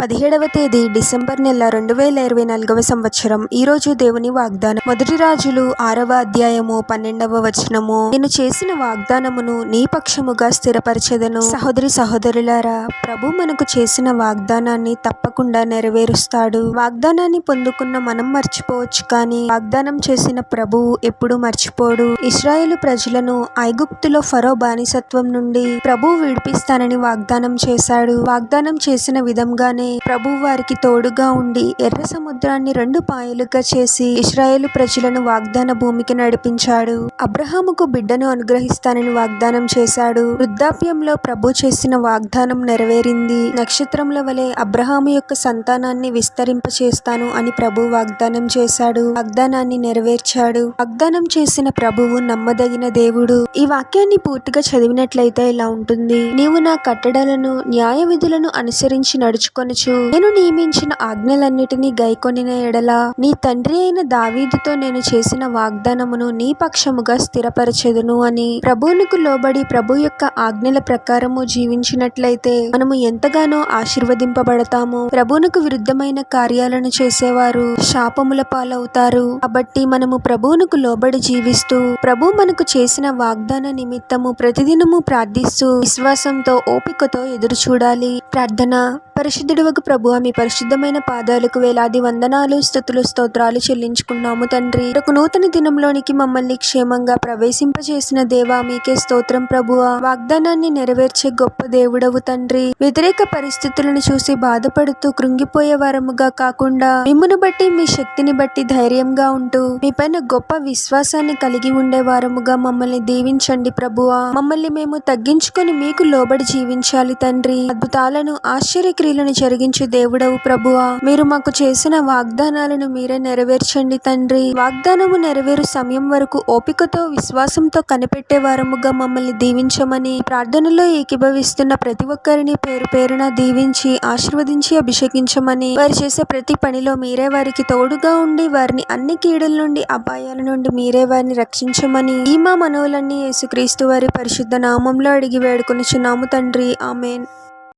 17వ తేదీ డిసెంబర్ నెల 2024వ సంవత్సరం. ఈరోజు దేవుని వాగ్దానం. మొదటి రాజులు 6వ అధ్యాయము 12వ వచనము. నేను చేసిన వాగ్దానమును నీ పక్షముగా స్థిరపరచెదను. సహోదరి సహోదరులారా, ప్రభు మనకు చేసిన వాగ్దానాన్ని తప్పకుండా నెరవేరుస్తాడు. వాగ్దానాన్ని పొందుకున్న మనం మర్చిపోవచ్చు, కానీ వాగ్దానం చేసిన ప్రభువు ఎప్పుడూ మర్చిపోడు. ఇశ్రాయేలు ప్రజలను ఐగుప్తులో ఫరో బానిసత్వం నుండి ప్రభువు విడిపిస్తానని వాగ్దానం చేశాడు. వాగ్దానం చేసిన విధంగానే ప్రభువు వారికి తోడుగా ఉండి ఎర్ర సముద్రాన్ని 2 పాయలుగా చేసి ఇశ్రాయేలు ప్రజలను వాగ్దాన భూమికి నడిపించాడు. అబ్రహాముకు బిడ్డను అనుగ్రహిస్తానని వాగ్దానం చేశాడు. వృద్ధాప్యంలో ప్రభు చేసిన వాగ్దానం నెరవేరింది. నక్షత్రముల వలె అబ్రహాము యొక్క సంతానాన్ని విస్తరింపచేస్తాను అని ప్రభు వాగ్దానం చేశాడు. వాగ్దానాన్ని నెరవేర్చాడు. వాగ్దానం చేసిన ప్రభువు నమ్మదగిన దేవుడు. ఈ వాక్యాన్ని పూర్తిగా చదివినట్లయితే ఇలా ఉంటుంది: నీవు నా కట్టడలను న్యాయ విధులను అనుసరించి నడుచుకొనుచు నేను నియమించిన ఆజ్ఞలన్నిటినీ గైకొనిన ఎడల నీ తండ్రి అయిన దావీదుతో నేను చేసిన వాగ్దానమును నీ పక్షముగా స్థిరపరచెదను అని. ప్రభువునకు లోబడి ప్రభు యొక్క ఆజ్ఞల ప్రకారము జీవించినట్లయితే మనము ఎంతగానో ఆశీర్వదింపబడతాము. ప్రభువునకు విరుద్ధమైన కార్యాలను చేసేవారు శాపముల పాలవుతారు. కాబట్టి మనము ప్రభువునకు లోబడి జీవిస్తూ ప్రభు మనకు చేసిన వాగ్దాన నిమిత్తము ప్రతిదినము ప్రార్థిస్తూ విశ్వాసంతో ఓపికతో ఎదురు చూడాలి. ప్రార్థన. పరిశుద్ధుడవగు ప్రభువా, మీ పరిశుద్ధమైన పాదాలకు వేలాది వందనాలు, స్తుతులు, స్తోత్రాలు చెల్లించుకున్నాము తండ్రి. ఒక నూతన దినంలోనికి మమ్మల్ని క్షేమంగా ప్రవేశింపజేసిన దేవా, మీకే స్తోత్రం ప్రభువా. వాగ్దానాన్ని నెరవేర్చే గొప్ప దేవుడవు తండ్రి. వ్యతిరేక పరిస్థితులను చూసి బాధపడుతూ కృంగిపోయే వారముగా కాకుండా మిమ్మును బట్టి, మీ శక్తిని బట్టి ధైర్యంగా ఉంటూ మీ పైన గొప్ప విశ్వాసాన్ని కలిగి ఉండే వారముగా మమ్మల్ని దీవించండి ప్రభువా. మమ్మల్ని మేము తగ్గించుకొని మీకు లోబడి జీవించాలి తండ్రి. అద్భుతాలను, ఆశ్చర్యక్రియలను జరిగించు దేవుడవు ప్రభువా. మీరు మాకు చేసిన వాగ్దానాలను మీరే నెరవేర్చండి తండ్రి. వాగ్దానము నెరవేరు సమయం వరకు ఓపికతో, విశ్వాసంతో కనిపెట్టే వారముగా మమ్మల్ని దీవించమని ప్రార్థనలో ఏకీభవిస్తున్న ప్రతి ఒక్కరిని పేరు పేరున దీవించి ఆశీర్వదించి అభిషేకించమని, వారు చేసే ప్రతి పనిలో మీరే వారికి తోడుగా ఉండి వారిని అన్ని కీడుల నుండి, అపాయాల నుండి మీరే వారిని రక్షించమని ఈ మా మనవులన్నీ యేసుక్రీస్తు వారి పరిశుద్ధ నామంలో అడిగి వేడుకొనుచున్నాము తండ్రి. ఆమేన్.